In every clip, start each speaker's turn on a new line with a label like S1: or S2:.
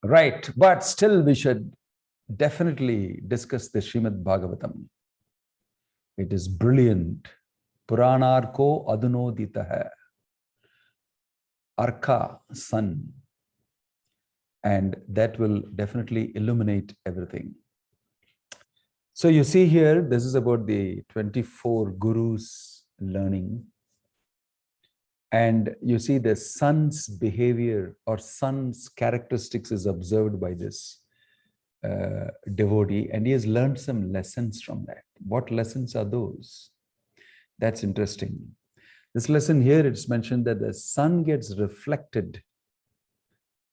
S1: Right, but still we should definitely discuss the Srimad Bhagavatam. It is brilliant. Puranarko adunodita hai. Arka, sun. And that will definitely illuminate everything. So you see here, this is about the 24 gurus learning. And you see the sun's behavior or sun's characteristics is observed by this devotee, and he has learned some lessons from that. What lessons are those? That's interesting. This lesson here, it's mentioned that the sun gets reflected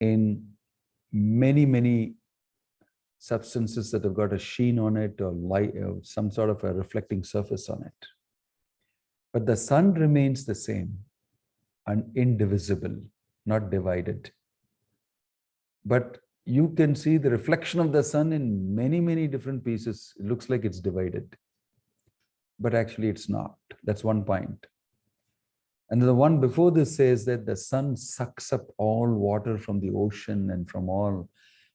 S1: in many substances that have got a sheen on it or light, some sort of a reflecting surface on it. But the sun remains the same and indivisible, not divided. But you can see the reflection of the sun in many different pieces. It looks like it's divided, but actually it's not. That's one point. And the one before this says that the sun sucks up all water from the ocean and from all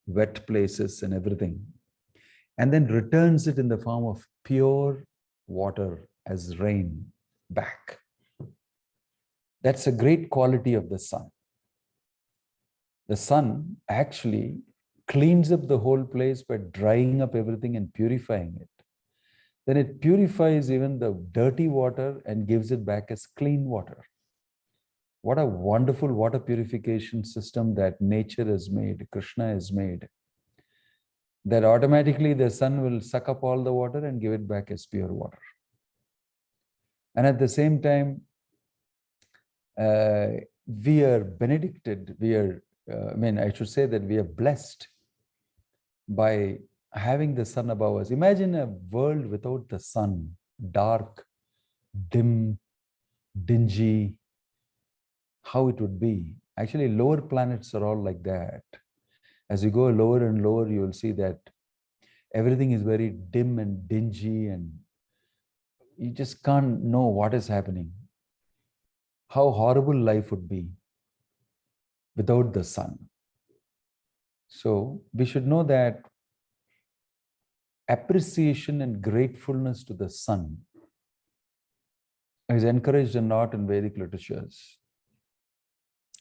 S1: wet places and everything, and then returns it in the form of pure water as rain back. That's a great quality of the sun. The sun actually cleans up the whole place by drying up everything and purifying it. Then it purifies even the dirty water and gives it back as clean water. What a wonderful water purification system that nature has made, Krishna has made. That automatically the sun will suck up all the water and give it back as pure water. And at the same time, we are benedicted, I should say that we are blessed by having the sun above us. Imagine a world without the sun, dark, dim, dingy, how it would be. Actually, lower planets are all like that. As you go lower and lower, you will see that everything is very dim and dingy and you just can't know what is happening. How horrible life would be without the sun. So we should know that appreciation and gratefulness to the sun is encouraged a lot in Vedic literatures.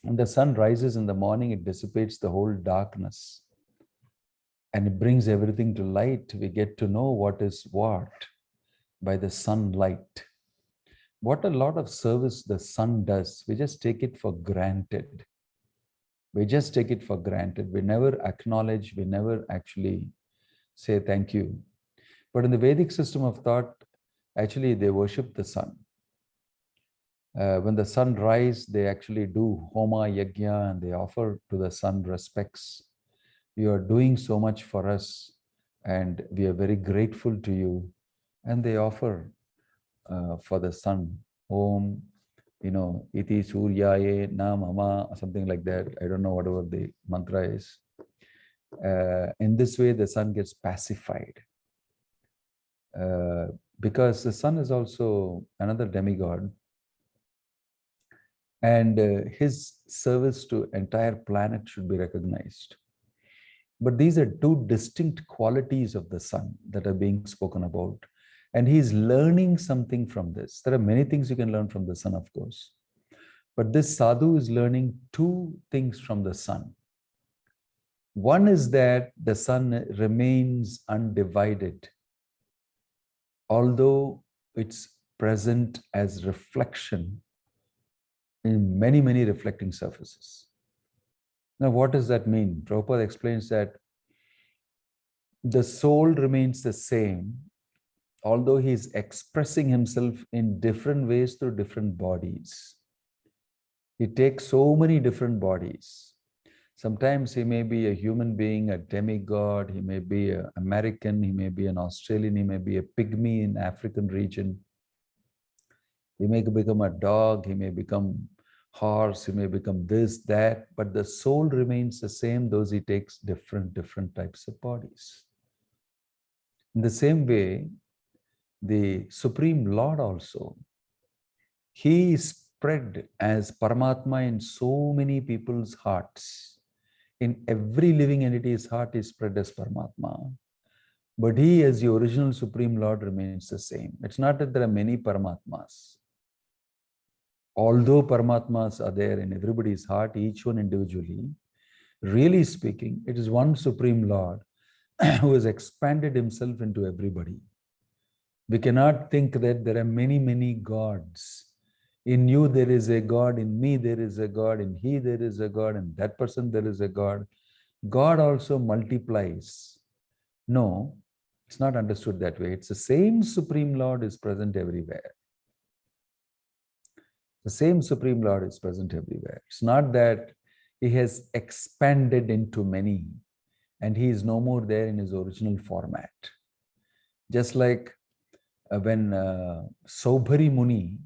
S1: When the sun rises in the morning, it dissipates the whole darkness and it brings everything to light. We get to know what is what by the sunlight. What a lot of service the sun does. We just take it for granted. We just take it for granted. We never acknowledge, we never actually say thank you. But in the Vedic system of thought, actually they worship the sun. When the sun rises, they actually do homa, yajna, and they offer to the sun respects. You are doing so much for us, and we are very grateful to you. And they offer for the sun, Om, iti suryaye na mama, something like that. I don't know whatever the mantra is. In this way, the sun gets pacified. Because the sun is also another demigod. And his service to entire planet should be recognized. But these are two distinct qualities of the sun that are being spoken about. And he's learning something from this. There are many things you can learn from the sun, of course. But this sadhu is learning two things from the sun. One is that the sun remains undivided, although it's present as reflection in many reflecting surfaces. Now, what does that mean? Prabhupada explains that the soul remains the same, although he's expressing himself in different ways through different bodies. He takes so many different bodies. Sometimes he may be a human being, a demigod, he may be an American, he may be an Australian, he may be a pygmy in African region. He may become a dog, he may become horse, he may become this, that, but the soul remains the same, though he takes different types of bodies. In the same way, the Supreme Lord also, he is spread as Paramatma in so many people's hearts. In every living entity's heart is spread as Paramatma. But he, as the original Supreme Lord, remains the same. It's not that there are many Paramatmas. Although Paramatmas are there in everybody's heart, each one individually, really speaking, it is one Supreme Lord who has expanded himself into everybody. We cannot think that there are many, many gods. In you there is a God, in me there is a God, in he there is a God, in that person there is a God. God also multiplies. No, it's not understood that way. It's the same Supreme Lord is present everywhere. The same Supreme Lord is present everywhere. It's not that he has expanded into many and he is no more there in his original format. Just like when Saubhari Muni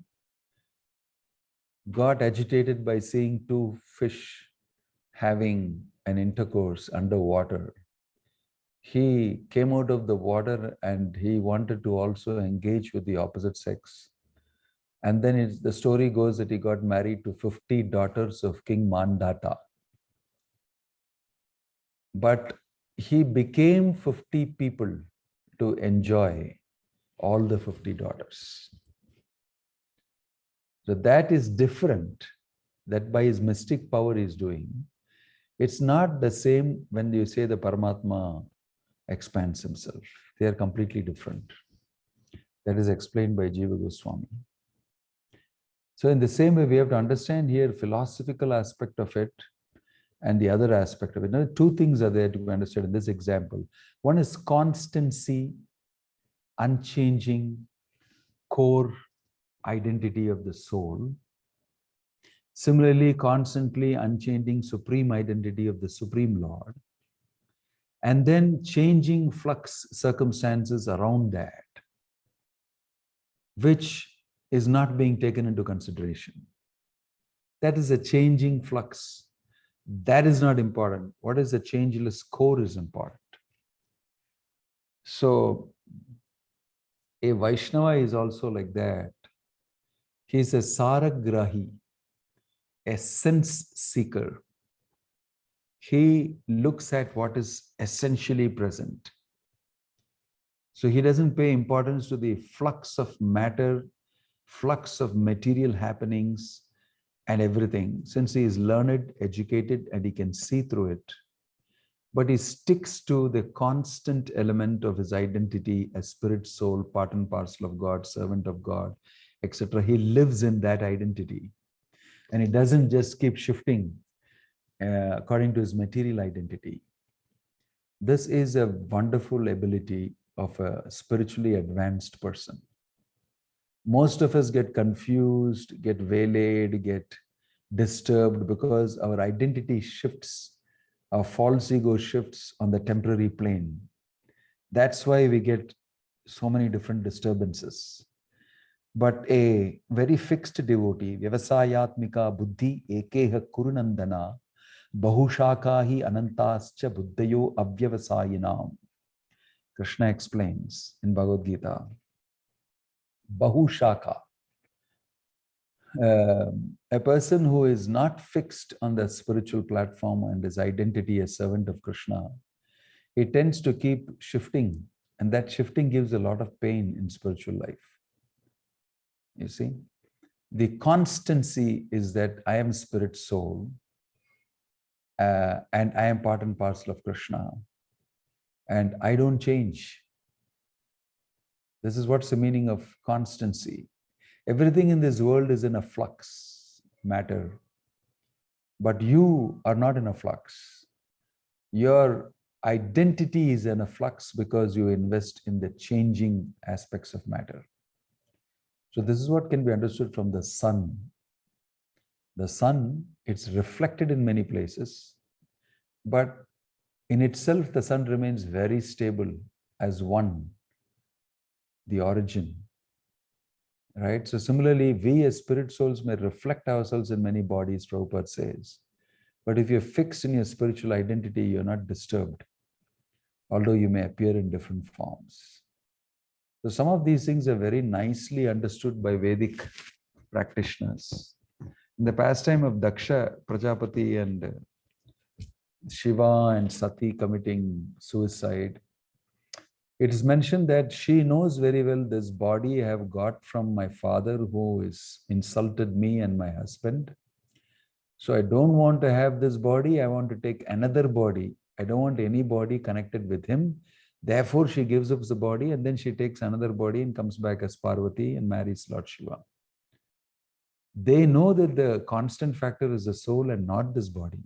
S1: got agitated by seeing two fish having an intercourse underwater, he came out of the water and he wanted to also engage with the opposite sex. And then the story goes that he got married to 50 daughters of King Mandata. But he became 50 people to enjoy all the 50 daughters. So that is different, that by his mystic power he is doing. It's not the same when you say the Paramatma expands himself. They are completely different. That is explained by Jiva Goswami. So in the same way, we have to understand here philosophical aspect of it and the other aspect of it. Now, two things are there to be understood in this example. One is constancy, unchanging, core identity of the soul. Similarly, constantly unchanging supreme identity of the Supreme Lord. And then changing flux circumstances around that, which is not being taken into consideration. That is a changing flux. That is not important. What is the changeless core is important. So a Vaishnava is also like that. He is a Saragrahi, a sense seeker. He looks at what is essentially present. So he doesn't pay importance to the flux of matter, flux of material happenings and everything, since he is learned, educated, and he can see through it. But he sticks to the constant element of his identity as spirit, soul, part and parcel of God, servant of God, etc. He lives in that identity. And he doesn't just keep shifting according to his material identity. This is a wonderful ability of a spiritually advanced person. Most of us get confused, get waylaid, get disturbed because our identity shifts, our false ego shifts on the temporary plane. That's why we get so many different disturbances. But a very fixed devotee, Vyavasayatmika buddhi ekeha kurunandana, bahushakahi anantascha buddhayo avyavasayinam. Krishna explains in Bhagavad Gita, Bahushaka. A person who is not fixed on the spiritual platform and his identity as servant of Krishna, he tends to keep shifting, and that shifting gives a lot of pain in spiritual life. You see, the constancy is that I am spirit soul, and I am part and parcel of Krishna, and I don't change. This is what's the meaning of constancy. Everything in this world is in a flux, matter. But you are not in a flux. Your identity is in a flux because you invest in the changing aspects of matter. So this is what can be understood from the sun. The sun, it's reflected in many places, but in itself, the sun remains very stable as one, the origin. Right? So similarly, we as spirit souls may reflect ourselves in many bodies, Prabhupada says. But if you're fixed in your spiritual identity, you're not disturbed, although you may appear in different forms. So some of these things are very nicely understood by Vedic practitioners. In the pastime of Daksha, Prajapati, and Shiva and Sati committing suicide, it is mentioned that she knows very well this body I have got from my father who has insulted me and my husband. So I don't want to have this body. I want to take another body. I don't want any body connected with him. Therefore, she gives up the body and then she takes another body and comes back as Parvati and marries Lord Shiva. They know that the constant factor is the soul and not this body.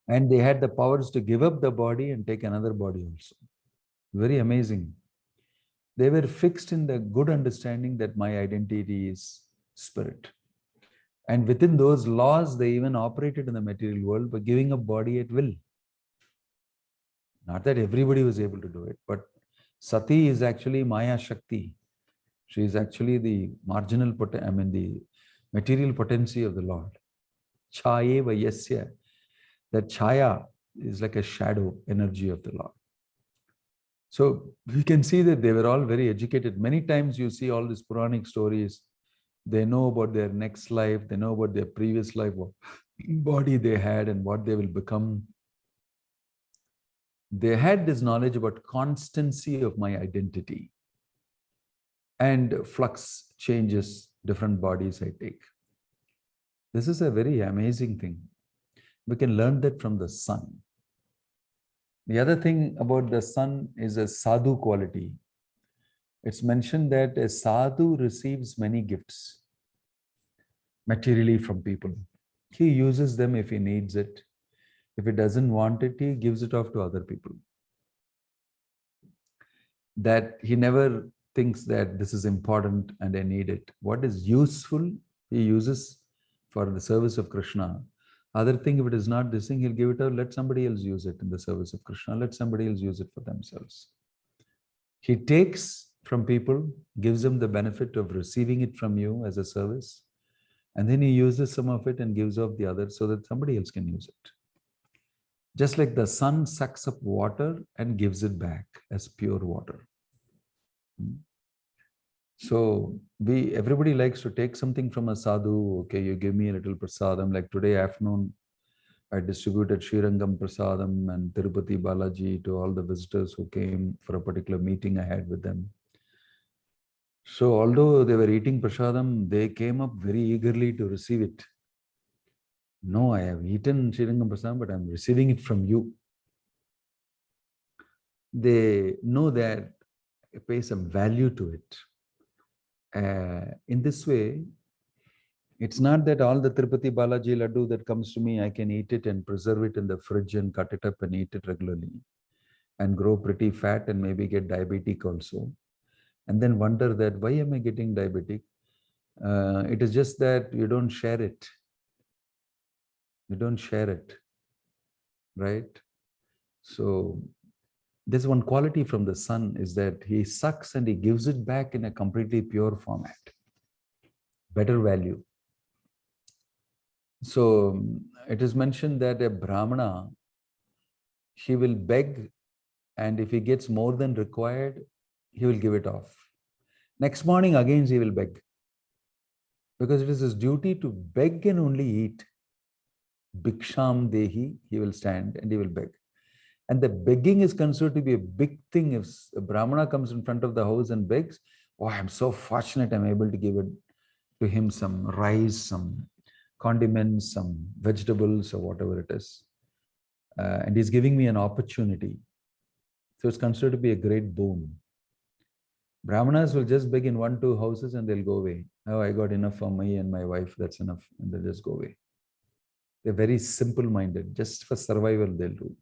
S1: And they had the powers to give up the body and take another body also. Very amazing. They were fixed in the good understanding that my identity is spirit. And within those laws, they even operated in the material world by giving up body at will. Not that everybody was able to do it, but Sati is actually Maya Shakti. She is actually the marginal, the material potency of the Lord. Chayeva Yasya. That Chaya is like a shadow energy of the Lord. So we can see that they were all very educated. Many times you see all these Puranic stories. They know about their next life. They know about their previous life, what body they had and what they will become. They had this knowledge about constancy of my identity and flux changes, different bodies I take. This is a very amazing thing. We can learn that from the sun. The other thing about the sun is a sadhu quality. It's mentioned that a sadhu receives many gifts materially from people. He uses them if he needs it. If he doesn't want it, he gives it off to other people. That he never thinks that this is important and I need it. What is useful, he uses for the service of Krishna. Other thing, if it is not this thing, he'll give it out, let somebody else use it in the service of Krishna. Let somebody else use it for themselves. He takes from people, gives them the benefit of receiving it from you as a service. And then he uses some of it and gives off the other so that somebody else can use it. Just like the sun sucks up water and gives it back as pure water. So everybody likes to take something from a sadhu. Okay, you give me a little prasadam. Like today afternoon, I distributed Srirangam prasadam and Tirupati Balaji to all the visitors who came for a particular meeting I had with them. So although they were eating prasadam, they came up very eagerly to receive it. No, I have eaten Srirangam prasadam, but I'm receiving it from you. They know that it pays some value to it. In this way, it's not that all the Tirupati Balaji laddu that comes to me, I can eat it and preserve it in the fridge and cut it up and eat it regularly and grow pretty fat and maybe get diabetic also. And then wonder that why am I getting diabetic? It is just that you don't share it. You don't share it, right? So there's one quality from the sun is that he sucks and he gives it back in a completely pure format. Better value. So it is mentioned that a Brahmana, he will beg, and if he gets more than required, he will give it off. Next morning again he will beg. Because it is his duty to beg and only eat. Bhiksham dehi, he will stand and he will beg. And the begging is considered to be a big thing. If a Brahmana comes in front of the house and begs, oh, I'm so fortunate I'm able to give it to him some rice, some condiments, some vegetables or whatever it is. And he's giving me an opportunity. So it's considered to be a great boon. Brahmanas will just beg in 1-2 houses and they'll go away. Oh, I got enough for me and my wife, that's enough. And they'll just go away. They're very simple-minded. Just for survival, they'll do.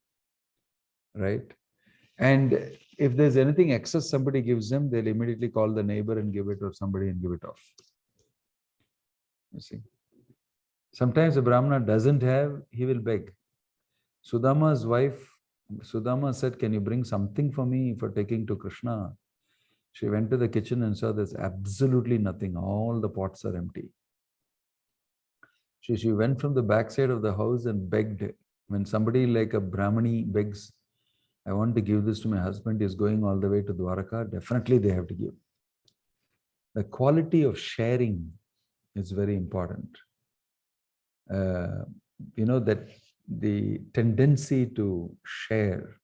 S1: Right? And if there's anything excess somebody gives them, they'll immediately call the neighbor and give it or somebody and give it off. You see. Sometimes a Brahmana doesn't have, he will beg. Sudama's wife, Sudama said, can you bring something for me for taking to Krishna? She went to the kitchen and saw there's absolutely nothing. All the pots are empty. She went from the backside of the house and begged. When somebody like a Brahmani begs, I want to give this to my husband, he's going all the way to Dwaraka, definitely they have to give. The quality of sharing is very important. You know that the tendency to share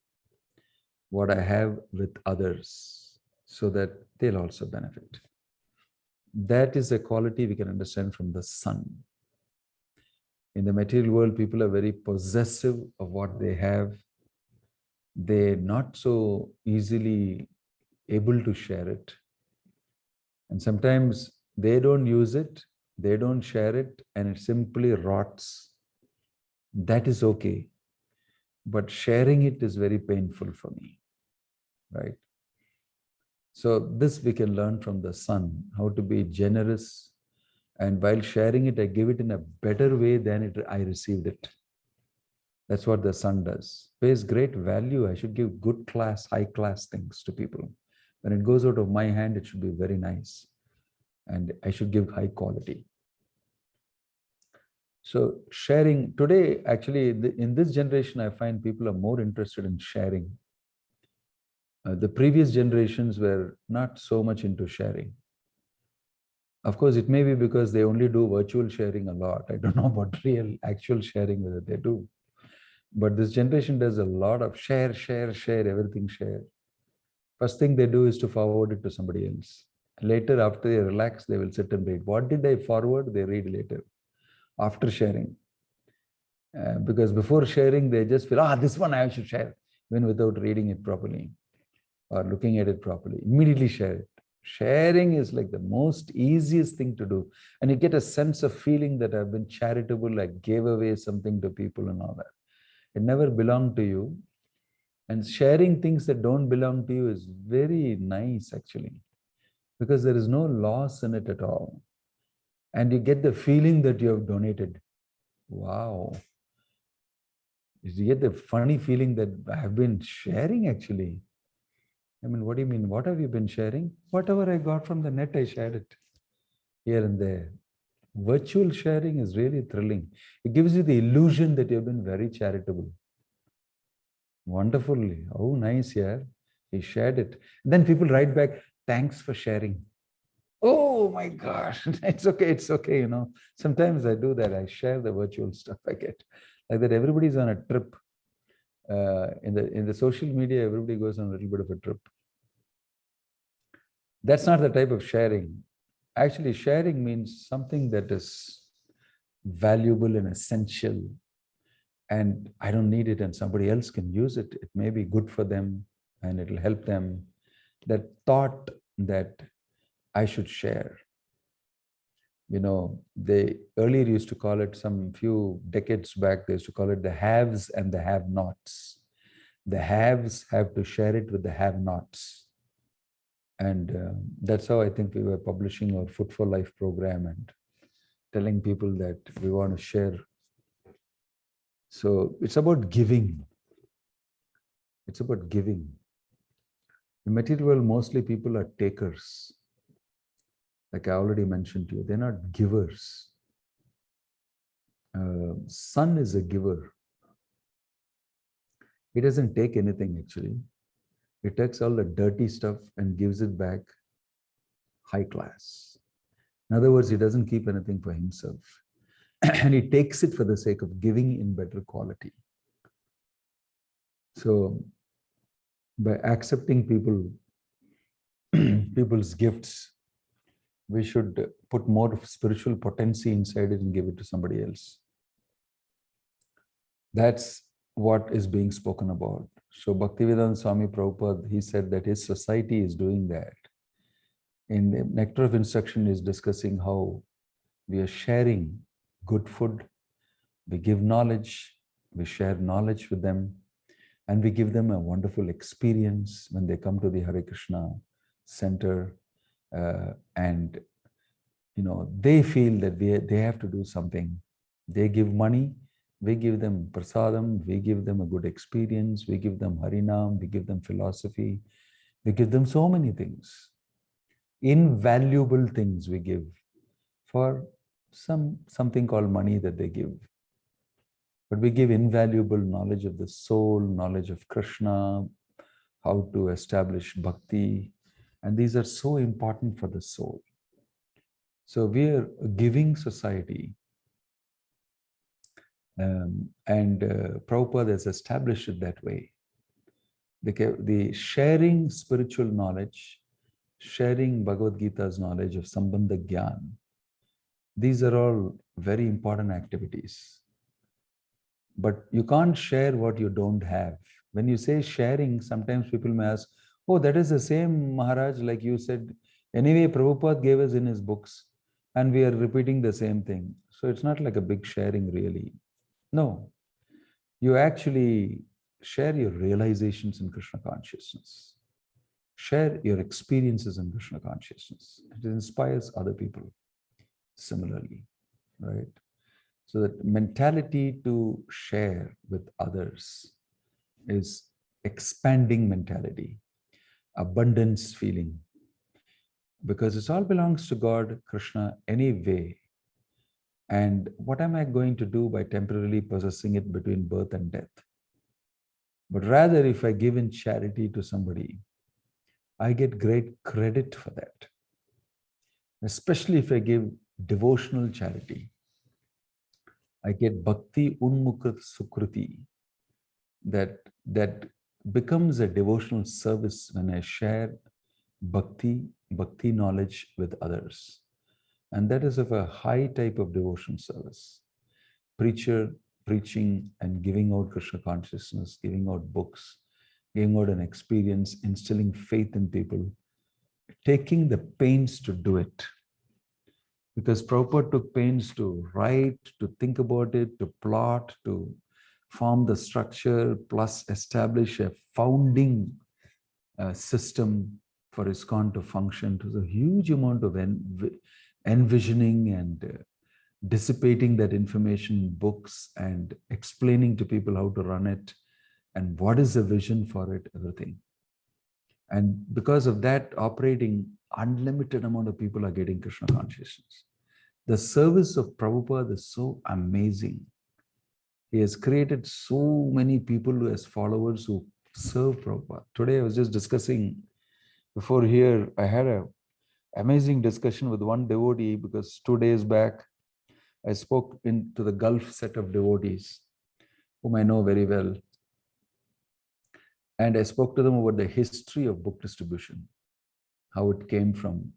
S1: what I have with others so that they'll also benefit. That is a quality we can understand from the sun. In the material world, people are very possessive of what they have. They're not so easily able to share it. And sometimes they don't use it, they don't share it, and it simply rots. That is okay. But sharing it is very painful for me, right? So this we can learn from the sun, how to be generous. And while sharing it, I give it in a better way than I received it. That's what the sun does. Pays great value. I should give good class, high class things to people. When it goes out of my hand, it should be very nice. And I should give high quality. So sharing today, actually, in this generation, I find people are more interested in sharing. The previous generations were not so much into sharing. Of course, it may be because they only do virtual sharing a lot. I don't know about real, actual sharing, whether they do. But this generation does a lot of share, everything share. First thing they do is to forward it to somebody else. Later, after they relax, they will sit and read. What did I forward? They read later, after sharing. Because before sharing, they just feel, this one I should share, even without reading it properly or looking at it properly. Immediately share it. Sharing is like the most easiest thing to do. And you get a sense of feeling that I've been charitable, I gave away something to people and all that. It never belonged to you. And sharing things that don't belong to you is very nice, actually, because there is no loss in it at all. And you get the feeling that you have donated. Wow. You get the funny feeling that I have been sharing, actually. I mean, what do you mean? What have you been sharing? Whatever I got from the net, I shared it here and there. Virtual sharing is really thrilling. It gives you the illusion that you've been very charitable. Wonderfully. Oh, nice, yeah. He shared it. And then people write back, thanks for sharing. Oh my gosh, it's okay, Sometimes I do that. I share the virtual stuff I get. Like that, everybody's on a trip. In the social media, everybody goes on a little bit of a trip. That's not the type of sharing. Actually, sharing means something that is valuable and essential, and I don't need it and somebody else can use it. It may be good for them and it'll help them. That thought that I should share. They earlier used to call it, some few decades back, they used to call it the haves and the have-nots. The haves have to share it with the have-nots. And that's how I think we were publishing our Food for Life program and telling people that we want to share. So it's about giving. It's about giving. In material world, mostly people are takers. Like I already mentioned to you, they're not givers. Sun is a giver. He doesn't take anything, actually. He takes all the dirty stuff and gives it back high class. In other words, he doesn't keep anything for himself. And he takes it for the sake of giving in better quality. So by accepting people's gifts, we should put more spiritual potency inside it and give it to somebody else. That's what is being spoken about. So Bhaktivedanta Swami Prabhupada, he said that his society is doing that. In the Nectar of Instruction is discussing how we are sharing good food, we give knowledge, we share knowledge with them, and we give them a wonderful experience when they come to the Hare Krishna center, and they feel that they have to do something. They give money, we give them prasadam, we give them a good experience, we give them harinam, we give them philosophy, we give them so many things. Invaluable things we give for something called money that they give. But we give invaluable knowledge of the soul, knowledge of Krishna, how to establish bhakti, and these are so important for the soul. So we are a giving society. And Prabhupada has established it that way. The sharing spiritual knowledge, sharing Bhagavad Gita's knowledge of Sambandha Gyan, these are all very important activities. But you can't share what you don't have. When you say sharing, sometimes people may ask, oh, that is the same, Maharaj, like you said. Anyway, Prabhupada gave us in his books, and we are repeating the same thing. So it's not like a big sharing, really. No, you actually share your realizations in Krishna consciousness. Share your experiences in Krishna consciousness. It inspires other people similarly, right? So that mentality to share with others is expanding mentality, abundance feeling, because it all belongs to God, Krishna, anyway. And what am I going to do by temporarily possessing it between birth and death? But rather, if I give in charity to somebody, I get great credit for that. Especially if I give devotional charity, I get Bhakti Unmukhat Sukruti. That becomes a devotional service when I share bhakti knowledge with others. And that is of a high type of devotional service. Preacher preaching and giving out Krishna consciousness, giving out books, giving out an experience, instilling faith in people, taking the pains to do it. Because Prabhupada took pains to write, to think about it, to plot, to form the structure, plus establish a founding system for ISKCON to function. It was a huge amount of envisioning and dissipating that information in books and explaining to people how to run it and what is the vision for it, everything. And because of that operating, unlimited amount of people are getting Krishna consciousness. The service of Prabhupada is so amazing. He has created so many people as followers who serve Prabhupada. Today I was just discussing, before here, I had an amazing discussion with one devotee because 2 days back, I spoke to the Gulf set of devotees, whom I know very well. And I spoke to them about the history of book distribution, how it came from,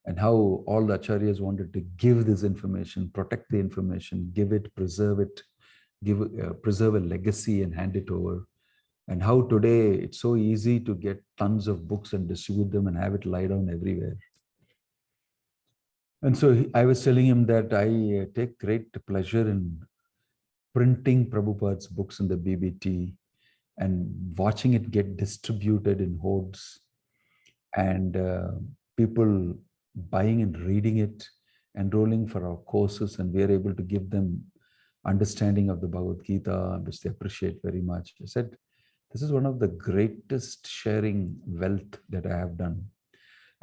S1: and how all the acharyas wanted to give this information, protect the information, give it, preserve it, preserve a legacy and hand it over. And how today it's so easy to get tons of books and distribute them and have it lie down everywhere. And so I was telling him that I take great pleasure in printing Prabhupada's books in the BBT and watching it get distributed in hordes and people buying and reading it, enrolling for our courses, and we are able to give them understanding of the Bhagavad Gita, which they appreciate very much. I said, this is one of the greatest sharing wealth that I have done.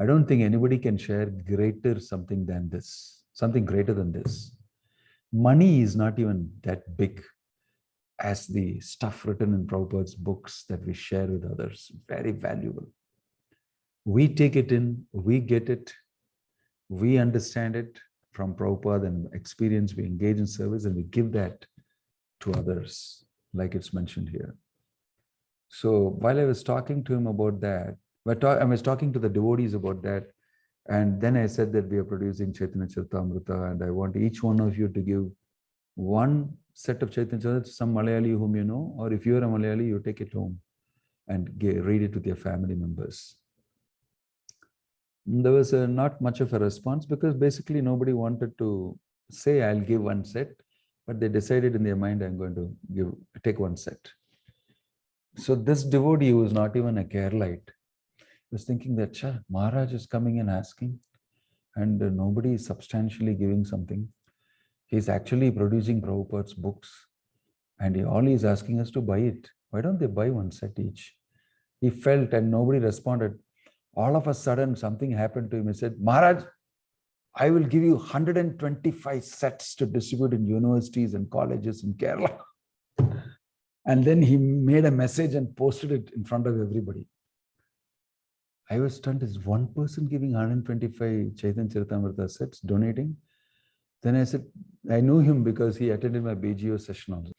S1: I don't think anybody can share greater something than this, something greater than this. Money is not even that big as the stuff written in Prabhupada's books that we share with others. Very valuable. We take it in, we get it, we understand it from Prabhupada and experience, we engage in service and we give that to others, like it's mentioned here. So while I was talking to him about that, I was talking to the devotees about that, and then I said that we are producing Chaitanya Charitamrita, and I want each one of you to give one set of Chaitanya Charitamrita to some Malayali whom you know, or if you're a Malayali, you take it home and read it with your family members. There was not much of a response because basically nobody wanted to say, I'll give one set, but they decided in their mind, I'm going to take one set. So this devotee who was not even a Keralite was thinking that, Maharaj is coming and asking, and nobody is substantially giving something. He's actually producing Prabhupada's books, and all he's asking us to buy it. Why don't they buy one set each? He felt, and nobody responded. All of a sudden, something happened to him. He said, Maharaj, I will give you 125 sets to distribute in universities and colleges in Kerala. And then he made a message and posted it in front of everybody. I was stunned. Is one person giving 125 Chaitanya Charitamrita sets, donating? Then I said, I knew him because he attended my BGO session also.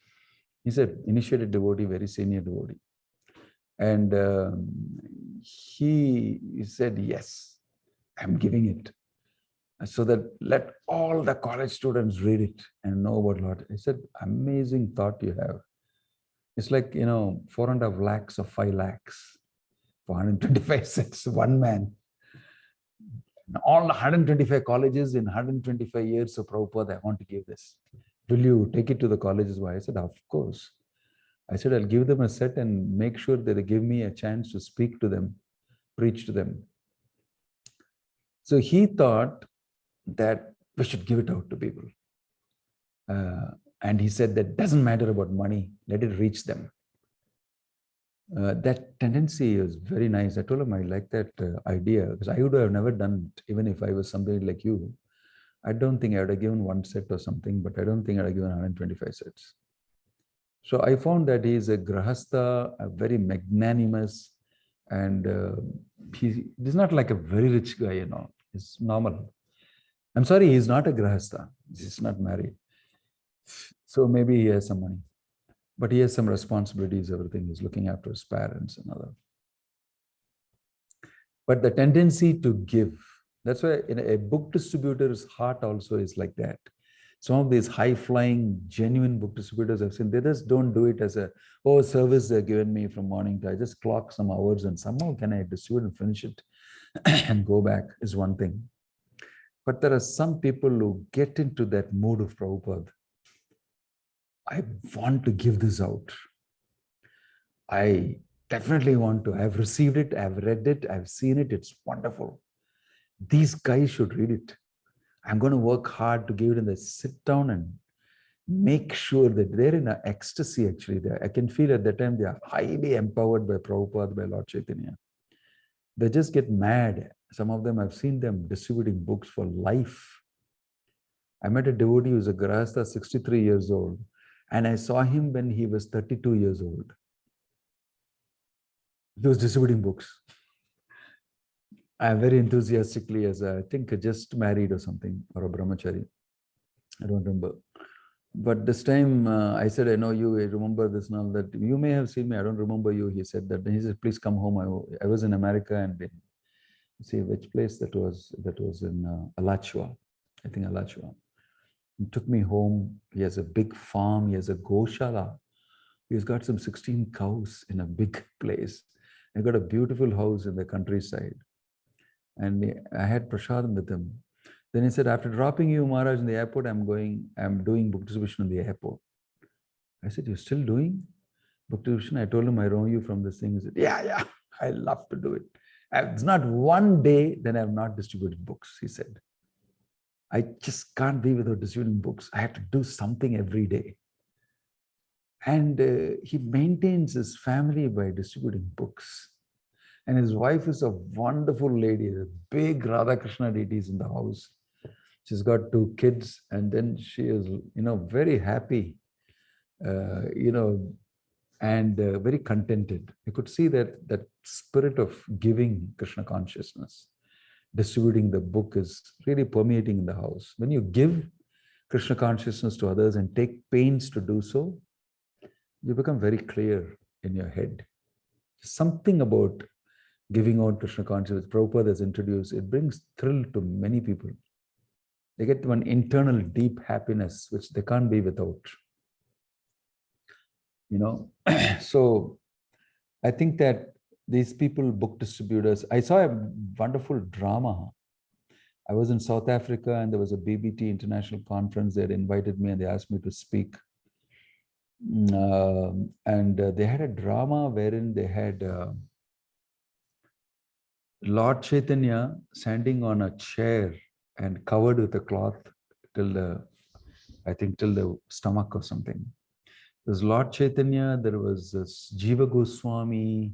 S1: He said, initiated devotee, very senior devotee. And he said, yes, I'm giving it. So that let all the college students read it and know about Lord. I said, amazing thought you have. It's like, 4.5 lakhs or 5 lakhs for 125 cents, one man. All the 125 colleges in 125 years of Prabhupada, I want to give this. Will you take it to the colleges? I said, of course. I said, I'll give them a set and make sure that they give me a chance to speak to them, preach to them. So he thought that we should give it out to people. And he said that doesn't matter about money, let it reach them. That tendency is very nice. I told him I like that idea because I would have never done it, even if I was somebody like you. I don't think I would have given one set or something, but I don't think I would have given 125 sets. So I found that he is a grahastha, a very magnanimous, and he's not like a very rich guy, He's normal. I'm sorry, he's not a grahastha. He's not married. So maybe he has some money. But he has some responsibilities, everything. He's looking after his parents and other. But the tendency to give, that's why a book distributor's heart also is like that. Some of these high-flying, genuine book distributors I've seen, they just don't do it as a, service they're giving me from morning to, I just clock some hours and somehow can I distribute and finish it and go back is one thing. But there are some people who get into that mood of Prabhupada. I want to give this out. I definitely want to. I've received it, I've read it, I've seen it, it's wonderful. These guys should read it. I'm going to work hard to give it, and they sit down and make sure that they're in an ecstasy actually. I can feel at that time they are highly empowered by Prabhupada, by Lord Chaitanya. They just get mad. Some of them, I've seen them distributing books for life. I met a devotee who's a Grahastha, 63 years old. And I saw him when he was 32 years old. He was distributing books. I'm very enthusiastically, as I think just married or something, or a brahmachari. I don't remember. But this time I said, I know you, I remember this now, that you may have seen me, I don't remember you. He said that. He said, please come home. I was in America and in, see which place that was in Alachua, I think Alachua. He took me home. He has a big farm. He has a goshala. He's got some 16 cows in a big place. He got a beautiful house in the countryside. And I had prasadam with him. Then he said, after dropping you, Maharaj, in the airport, I'm doing book distribution in the airport. I said, you're still doing book distribution? I told him, I know you from this thing. He said, yeah, I love to do it. It's not one day that I have not distributed books, he said. I just can't be without distributing books. I have to do something every day. And he maintains his family by distributing books. And his wife is a wonderful lady, a big Radha Krishna deities in the house. She's got 2 kids, and then she is, very happy, and very contented. You could see that spirit of giving Krishna consciousness. Distributing the book is really permeating in the house. When you give Krishna consciousness to others and take pains to do so, you become very clear in your head. Something about giving out Krishna consciousness, Prabhupada has introduced, it brings thrill to many people. They get one internal deep happiness, which they can't be without. So I think that these people, book distributors, I saw a wonderful drama. I was in South Africa and there was a BBT international conference. They had invited me and they asked me to speak. And they had a drama wherein they had Lord Chaitanya standing on a chair and covered with a cloth till the stomach or something. There's Lord Chaitanya, there was Jiva Goswami,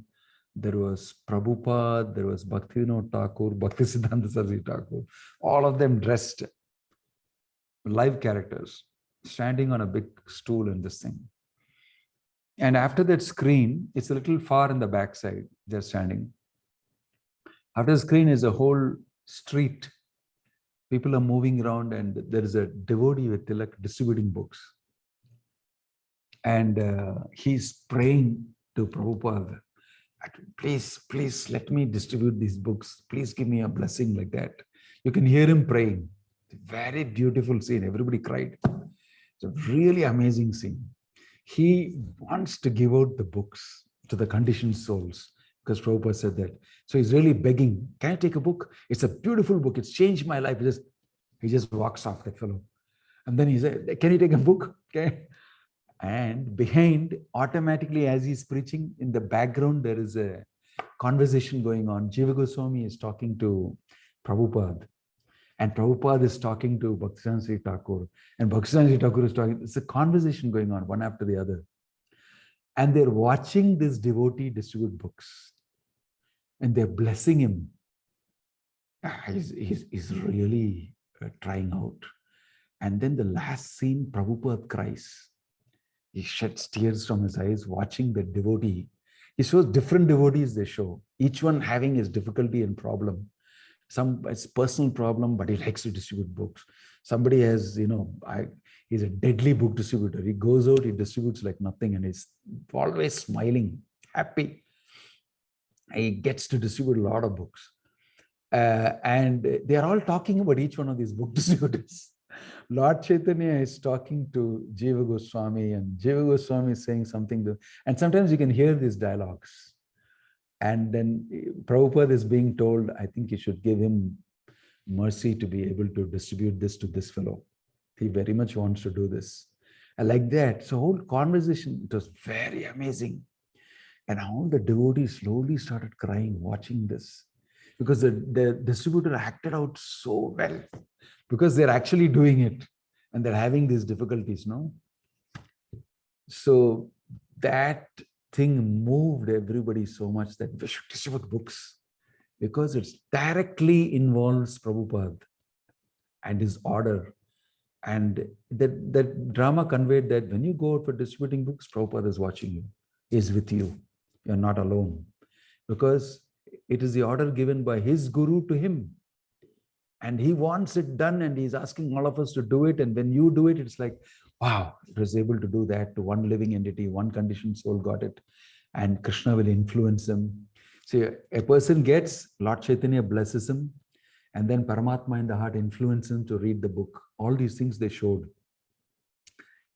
S1: there was Prabhupada, there was Bhakti Vinoda Thakur, Bhakti Siddhanta Saraswati Thakur, all of them dressed live characters, standing on a big stool in this thing. And after that screen, it's a little far in the backside, they're standing. After the screen is a whole street People are moving around and there is a devotee with Tilak distributing books. And he's praying to Prabhupada, please let me distribute these books. Please give me a blessing like that. You can hear him praying. Very beautiful scene. Everybody cried. It's a really amazing scene. He wants to give out the books to the conditioned souls because Prabhupada said that. So he's really begging, can I take a book? It's a beautiful book. It's changed my life. He just walks off, that fellow. And then he said, can you take a book? Okay. And behind, automatically, as he's preaching, in the background, there is a conversation going on. Jiva Goswami is talking to Prabhupada, and Prabhupada is talking to Bhakti Thakur, and Bhakti Thakur is talking. It's a conversation going on, one after the other. And they're watching this devotee distribute books, and they're blessing him. He's really trying out. And then the last scene, Prabhupada cries. He sheds tears from his eyes watching the devotee. He shows different devotees they show, each one having his difficulty and problem. Some it's personal problem, but he likes to distribute books. Somebody has, he's a deadly book distributor. He goes out, he distributes like nothing, and he's always smiling, happy. He gets to distribute a lot of books. And they are all talking about each one of these book distributors. Lord Chaitanya is talking to Jiva Goswami, and Jiva Goswami is saying something and sometimes you can hear these dialogues. And then Prabhupada is being told, I think you should give him mercy to be able to distribute this to this fellow. He very much wants to do this. I like that. So whole conversation, it was very amazing. And all the devotees slowly started crying watching this, because the distributor acted out so well, because they're actually doing it and they're having these difficulties, no? So that thing moved everybody so much that we should distribute books, because it directly involves Prabhupada and his order. And that drama conveyed that when you go out for distributing books, Prabhupada is watching you, is with you. You're not alone, because it is the order given by his guru to him. And he wants it done, and he's asking all of us to do it. And when you do it, it's like, wow, it was able to do that to one living entity, one conditioned soul got it. And Krishna will influence him. See, a person gets, Lord Chaitanya blesses him, and then Paramatma in the heart influences him to read the book. All these things they showed.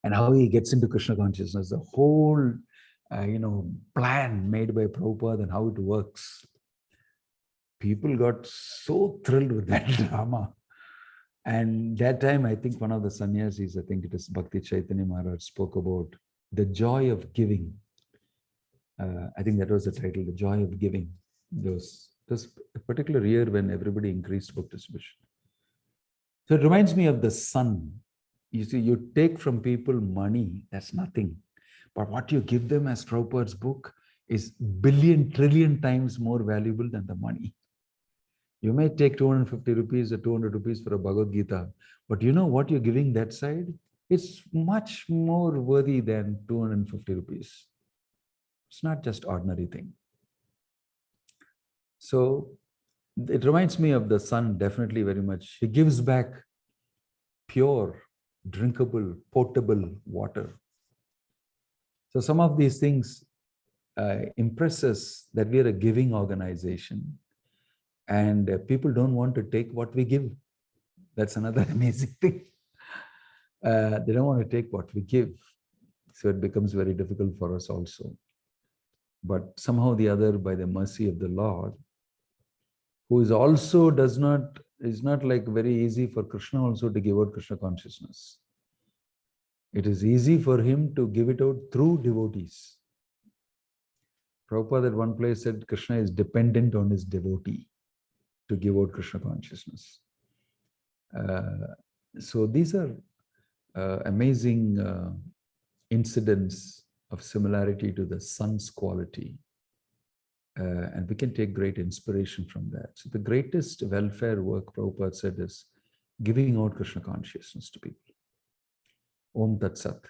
S1: And how he gets into Krishna consciousness, the whole, plan made by Prabhupada and how it works. People got so thrilled with that drama. And that time, I think one of the sannyasis, I think it is Bhakti Chaitanya Maharaj, spoke about the joy of giving. I think that was the title, The Joy of Giving. This a particular year when everybody increased book distribution. So it reminds me of the sun. You see, you take from people money, that's nothing. But what you give them as Prabhupada's book is billion, trillion times more valuable than the money. You may take 250 rupees or 200 rupees for a Bhagavad Gita, but you know what you're giving that side? It's much more worthy than 250 rupees. It's not just ordinary thing. So it reminds me of the sun definitely very much. He gives back pure, drinkable, potable water. So some of these things impress us that we are a giving organization. And people don't want to take what we give. That's another amazing thing. They don't want to take what we give. So it becomes very difficult for us also. But somehow or the other, by the mercy of the Lord, who is also is not like very easy for Krishna also to give out Krishna consciousness. It is easy for him to give it out through devotees. Prabhupada at one place said Krishna is dependent on his devotee to give out Krishna consciousness. So these are amazing incidents of similarity to the sun's quality. And we can take great inspiration from that. So the greatest welfare work, Prabhupada said, is giving out Krishna consciousness to people. Om Tat Sat.